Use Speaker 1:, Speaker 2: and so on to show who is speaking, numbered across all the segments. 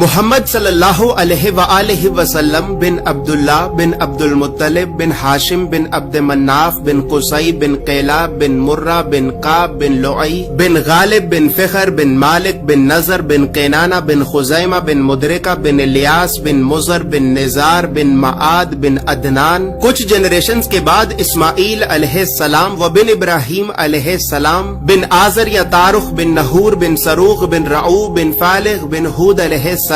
Speaker 1: محمد صلی اللہ علیہ وآلہ وسلم بن عبداللہ بن عبد المطلب بن ہاشم بن عبد مناف بن قصی بن قیلہ بن مرہ بن قاب بن لعی بن غالب بن فخر بن مالک بن نظر بن قینانہ بن خزیمہ بن مدرکہ بن الیاس بن مزر بن نزار بن معاد بن عدنان. کچھ جنریشنز کے بعد اسماعیل علیہ السلام و بن ابراہیم علیہ السلام بن آزر یا تارخ بن نحور بن سروخ بن رعو بن فالغ بن ہود علیہ السلام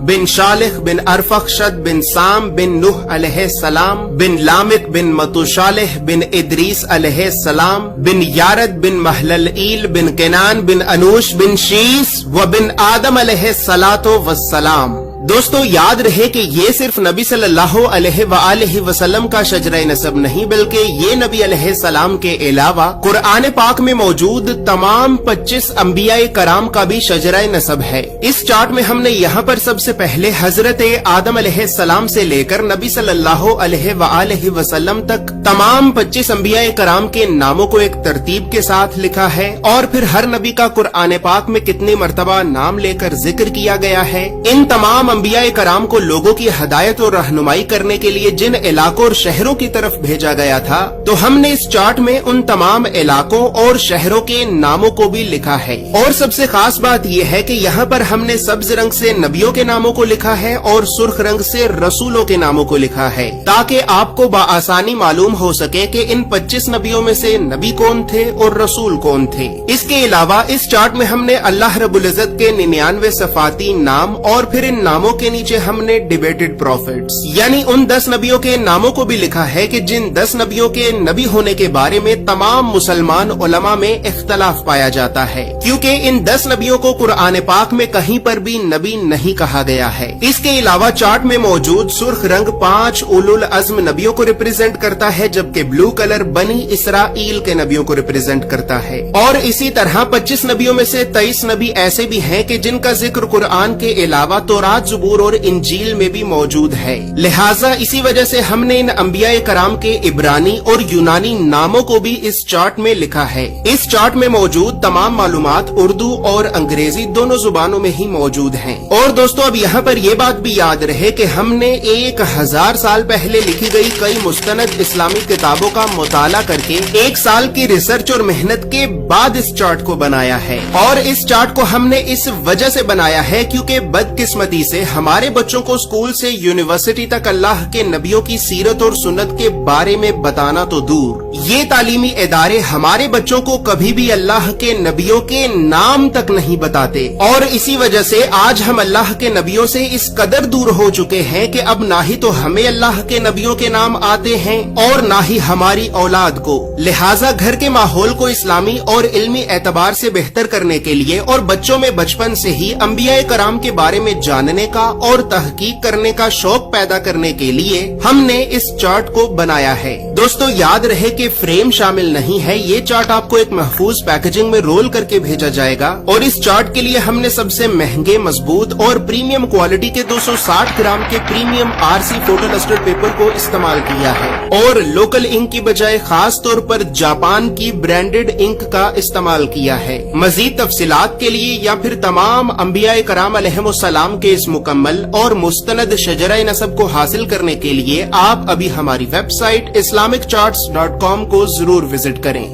Speaker 1: بن شالخ بن ارفخشد بن سام بن نوح علیہ السلام بن لامک بن متوشالح بن ادریس علیہ السلام بن یارد بن محللئیل بن کنان بن انوش بن شیس و بن آدم علیہ السلام. دوستو یاد رہے کہ یہ صرف نبی صلی اللہ علیہ وآلہ وسلم کا شجرہ نسب نہیں بلکہ یہ نبی علیہ السلام کے علاوہ قرآن پاک میں موجود تمام 25 انبیاء کرام کا بھی شجرہ نسب ہے. اس چارٹ میں ہم نے یہاں پر سب سے پہلے حضرت آدم علیہ السلام سے لے کر نبی صلی اللہ علیہ وآلہ وسلم تک تمام 25 انبیاء کرام کے ناموں کو ایک ترتیب کے ساتھ لکھا ہے اور پھر ہر نبی کا قرآن پاک میں کتنی مرتبہ نام لے کر ذکر کیا گیا ہے. ان تمام انبیاء کرام کو لوگوں کی ہدایت اور رہنمائی کرنے کے لیے جن علاقوں اور شہروں کی طرف بھیجا گیا تھا تو ہم نے اس چارٹ میں ان تمام علاقوں اور شہروں کے ناموں کو بھی لکھا ہے. اور سب سے خاص بات یہ ہے کہ یہاں پر ہم نے سبز رنگ سے نبیوں کے ناموں کو لکھا ہے اور سرخ رنگ سے رسولوں کے ناموں کو لکھا ہے تاکہ آپ کو بآسانی معلوم ہو سکے کہ ان 25 نبیوں میں سے نبی کون تھے اور رسول کون تھے. اس کے علاوہ اس چارٹ میں ہم نے اللہ رب العزت کے 99 صفاتی نام اور پھر ان ناموں کے نیچے ہم نے ڈیبیٹڈ پروفیٹس یعنی ان 10 نبیوں کے ناموں کو بھی لکھا ہے کہ جن 10 نبیوں کے نبی ہونے کے بارے میں تمام مسلمان علماء میں اختلاف پایا جاتا ہے کیونکہ ان 10 نبیوں کو قرآن پاک میں کہیں پر بھی نبی نہیں کہا گیا ہے. اس کے علاوہ چارٹ میں موجود سرخ رنگ 5 اولو العزم نبیوں کو ریپرزینٹ کرتا ہے جبکہ بلو کلر بنی اسرائیل کے نبیوں کو ریپرزینٹ کرتا ہے. اور اسی طرح 25 نبیوں میں سے 23 نبی ایسے بھی ہیں کہ جن کا ذکر قرآن کے علاوہ تورات زبور اور انجیل میں بھی موجود ہے. لہٰذا اسی وجہ سے ہم نے ان انبیاء کرام کے عبرانی اور یونانی ناموں کو بھی اس چارٹ میں لکھا ہے. اس چارٹ میں موجود تمام معلومات اردو اور انگریزی دونوں زبانوں میں ہی موجود ہیں. اور دوستو اب یہاں پر یہ بات بھی یاد رہے کہ ہم نے 1000 سال پہلے لکھی گئی کئی مستند اسلامی کتابوں کا مطالعہ کر کے 1 سال کی ریسرچ اور محنت کے بعد اس چارٹ کو بنایا ہے. اور اس چارٹ کو ہم نے اس وجہ سے بنایا ہے کیونکہ بدقسمتی سے ہمارے بچوں کو اسکول سے یونیورسٹی تک اللہ کے نبیوں کی سیرت اور سنت کے بارے میں بتانا تو دور، یہ تعلیمی ادارے ہمارے بچوں کو کبھی بھی اللہ کے نبیوں کے نام تک نہیں بتاتے. اور اسی وجہ سے آج ہم اللہ کے نبیوں سے اس قدر دور ہو چکے ہیں کہ اب نہ ہی تو ہمیں اللہ کے نبیوں کے نام آتے ہیں اور نہ ہی ہماری اولاد کو. لہٰذا گھر کے ماحول کو اسلامی اور علمی اعتبار سے بہتر کرنے کے لیے اور بچوں میں بچپن سے ہی انبیاء کرام کے بارے میں جاننے کا اور تحقیق کرنے کا شوق پیدا کرنے کے لیے ہم نے اس چارٹ کو بنایا ہے. دوستو یاد رہے کہ فریم شامل نہیں ہے، یہ چارٹ آپ کو ایک محفوظ پیکیجنگ میں رول کر کے بھیجا جائے گا. اور اس چارٹ کے لیے ہم نے سب سے مہنگے، مضبوط اور پریمیم کوالٹی کے 260 گرام کے premium RC photo lustre paper کو استعمال کیا ہے اور لوکل انک کی بجائے خاص طور پر جاپان کی برانڈڈ انک کا استعمال کیا ہے. مزید تفصیلات کے لیے یا پھر تمام انبیاء کرام علیہم السلام کے اس مکمل اور مستند شجرہ نسب کو حاصل کرنے کے لیے آپ ابھی ہماری ویب سائٹ islamiccharts.com کو ضرور وزٹ کریں.